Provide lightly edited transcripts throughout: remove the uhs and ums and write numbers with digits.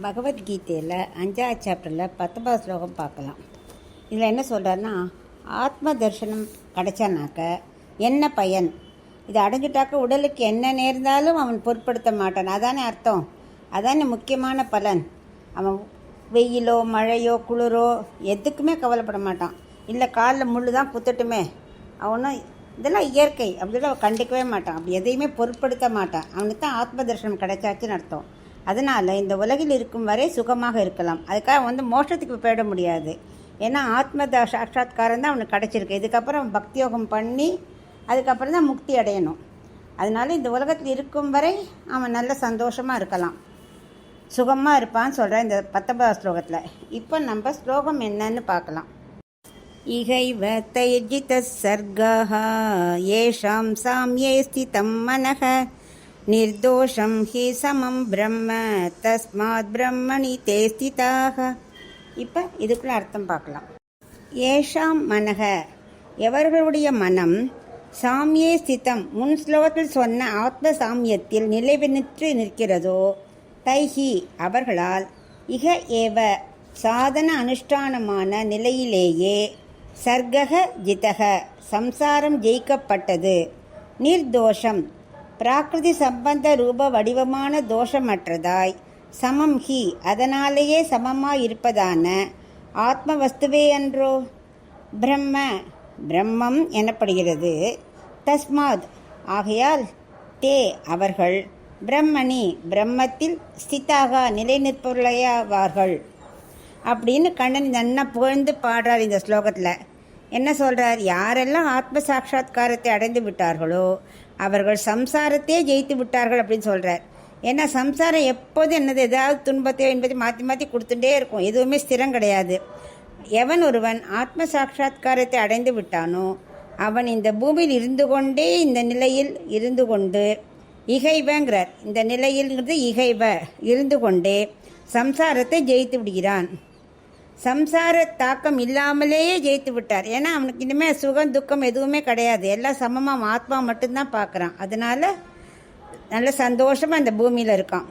பகவத்கீதையில் 5வது சாப்டரில் 19வது ஸ்லோகம் பார்க்கலாம். இதில் என்ன சொல்கிறாருன்னா, ஆத்ம தரிசனம் கிடைச்சானாக்க என்ன பயன், இதை அடைஞ்சிட்டாக்க உடலுக்கு என்ன நேர்ந்தாலும் அவன் பொருட்படுத்த மாட்டான். அதானே அர்த்தம், அதானே முக்கியமான பலன். அவன் வெயிலோ மழையோ குளிரோ எதுக்குமே கவலைப்பட மாட்டான். இல்லை காலில் முள் தான் குத்தட்டுமே, அவனும் இதெல்லாம் இயற்கை அப்படிலாம் அவன் கண்டிக்கவே மாட்டான். அப்படி எதையுமே பொருட்படுத்த மாட்டான். அவனுக்கு தான் ஆத்ம தரிசனம் கிடைச்சாச்சுன்னு அர்த்தம். அதனால் இந்த உலகில் இருக்கும் வரை சுகமாக இருக்கலாம். அதுக்காக மோட்சத்துக்கு போயிட முடியாது. ஏன்னா ஆத்ம சாட்சாத்காரம் தான் அவனுக்கு கிடச்சிருக்கு. இதுக்கப்புறம் பக்தியோகம் பண்ணி அதுக்கப்புறம் தான் முக்தி அடையணும். அதனால இந்த உலகத்தில் இருக்கும் வரை அவன் நல்ல சந்தோஷமாக இருக்கலாம், சுகமாக இருப்பான்னு சொல்கிறேன் இந்த 19வது ஸ்லோகத்தில். இப்போ நம்ம ஸ்லோகம் என்னன்னு பார்க்கலாம். இகைவ தைர்ஜித சர்கஹ ஏஷாம் சாம்யே ஸ்திதம் மனஹ நிர்தோஷம் ஹி சமம் பிரம்ம தஸ்மாத் பிரம்மணி தே ஸ்திதாக. இப்போ இதுக்குள்ள அர்த்தம் பார்க்கலாம். ஏஷாம் மனக, எவர்களுடைய மனம் சாமியே ஸ்திதம், முன் ஸ்லோகத்தில் சொன்ன ஆத்ம சாமியத்தில் நிலைநிற்று நிற்கிறதோ, தைஹி அவர்களால், இக ஏவ சாதன அனுஷ்டானமான நிலையிலேயே, சர்கக ஜிதக சம்சாரம் ஜெயிக்கப்பட்டது, நிர்தோஷம் பிராகிருதி சம்பந்த ரூப வடிவமான தோஷமற்றதாய், சமம் ஹி அதனாலேயே சமமாயிருப்பதான ஆத்ம வஸ்துவே அன்றோ பிரம்ம பிரம்மம் எனப்படுகிறது. தஸ்மாத் ஆகையால், தே அவர்கள், பிரம்மணி பிரம்மத்தில் ஸ்திதாக நிலை நிற்பவர்களாவார்கள் அப்படின்னு கண்ணன் நன்னா புகழ்ந்து பாடுறார். இந்த ஸ்லோகத்தில் என்ன சொல்கிறார், யாரெல்லாம் ஆத்ம சாட்சா்காரத்தை அடைந்து விட்டார்களோ அவர்கள் சம்சாரத்தையே ஜெயித்து விட்டார்கள் அப்படின்னு சொல்கிறார். ஏன்னா சம்சாரம் எப்போதும் என்னது, ஏதாவது துன்பத்தையோ என்பதை மாற்றி மாற்றி கொடுத்துட்டே இருக்கும், எதுவுமே ஸ்திரம் கிடையாது. எவன் ஒருவன் ஆத்ம சாட்சா்காரத்தை அடைந்து விட்டானோ அவன் இந்த பூமியில் இருந்து கொண்டே இந்த நிலையில் இருந்து கொண்டு, இகைவங்கிறார், இந்த நிலையில்ங்கிறது இகைவ இருந்து கொண்டே சம்சாரத்தை ஜெயித்து விடுகிறான். சம்சார தாக்கம் இல்லாமலேயே ஜெயித்து விட்டார். ஏன்னா அவனுக்கு இனிமேல் சுகம் துக்கம் எதுவுமே கிடையாது, எல்லாம் சமமாக ஆத்மா மட்டும்தான் பார்க்குறான். அதனால நல்ல சந்தோஷமாக அந்த பூமியில் இருக்கான்.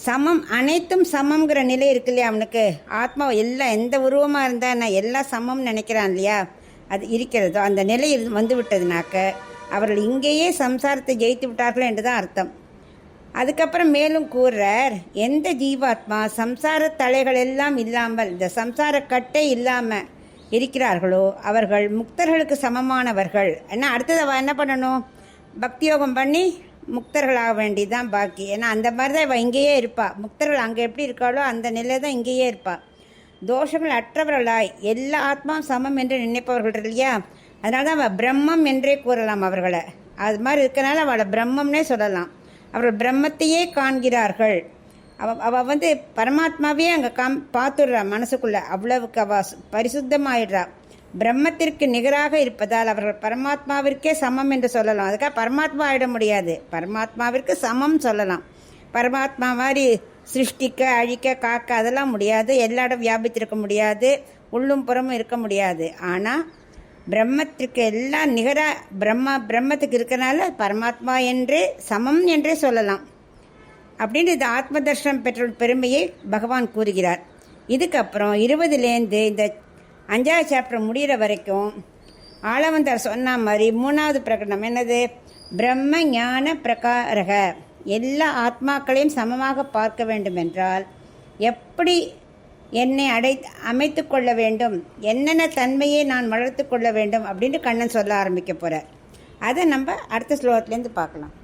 சமம், அனைத்தும் சமங்கிற நிலை இருக்கு இல்லையா அவனுக்கு. ஆத்மா எல்லாம் எந்த உருவமாக இருந்தால் நான் எல்லாம் சமம்னு நினைக்கிறான் இல்லையா, அது இருக்கிறதோ அந்த நிலை வந்து விட்டதுனாக்க அவர்கள் இங்கேயே சம்சாரத்தை ஜெயித்து விட்டார்கள் என்று தான் அர்த்தம். அதுக்கப்புறம் மேலும் கூறுறார், எந்த ஜீவாத்மா சம்சார தலைகள் எல்லாம் இல்லாமல், இந்த சம்சார கட்டை இல்லாமல் இருக்கிறார்களோ அவர்கள் முக்தர்களுக்கு சமமானவர்கள். ஏன்னா அடுத்தது என்ன பண்ணணும், பக்தியோகம் பண்ணி முக்தர்களாக வேண்டியதுதான் பாக்கி. ஏன்னா அந்த மாதிரி தான் இவள் இங்கேயே இருப்பாள். முக்தர்கள் அங்கே எப்படி இருக்காளோ அந்த நிலை தான் இங்கேயே இருப்பாள். தோஷங்கள் அற்றவர்களாய் எல்லா ஆத்மாவும் சமம் என்று நினைப்பவர்கள் இல்லையா, அதனால தான் அவள் பிரம்மம் என்றே கூறலாம் அவர்களை. அது மாதிரி இருக்கனால அவளை பிரம்மம்னே சொல்லலாம். அவர்கள் பிரம்மத்தையே காண்கிறார்கள். அவள் பரமாத்மாவே அங்கே பார்த்துடுறா மனசுக்குள்ளே, அவ்வளவுக்கு அவள் பரிசுத்தமாயிடுறா. பிரம்மத்திற்கு நிகராக இருப்பதால் அவர்கள் பரமாத்மாவிற்கே சமம் என்று சொல்லலாம். அதுக்காக பரமாத்மா ஆயிட முடியாது, பரமாத்மாவிற்கு சமம் சொல்லலாம். பரமாத்மா மாதிரி சிருஷ்டிக்க அழிக்க காக்க அதெல்லாம் முடியாது, எல்லா இடம் வியாபித்திருக்க முடியாது, உள்ளும் புறமும் இருக்க முடியாது. ஆனால் பிரம்மத்திற்கு எல்லாம் நிகராக பிரம்மத்துக்கு இருக்கனால பரமாத்மா என்றே சமம் என்றே சொல்லலாம். அப்படின்னு இது ஆத்ம தர்ஷனம் பெற்ற பெருமையை பகவான் கூறுகிறார். இதுக்கப்புறம் 20லேருந்து இந்த 5வது சாப்டர் முடிகிற வரைக்கும் ஆளவந்தார் சொன்ன மாதிரி 3வது பிரகடனம் என்னது, பிரம்ம ஞான பிரகாரக, எல்லா ஆத்மாக்களையும் சமமாக பார்க்க வேண்டும் என்றால் எப்படி என்னை அமைத்து கொள்ள வேண்டும், என்னென்ன தன்மையை நான் வளர்த்து கொள்ள வேண்டும் அப்படின்னு கண்ணன் சொல்ல ஆரம்பிக்க போகிறார். அதை நம்ம அடுத்த ஸ்லோகத்துலேருந்து பார்க்கலாம்.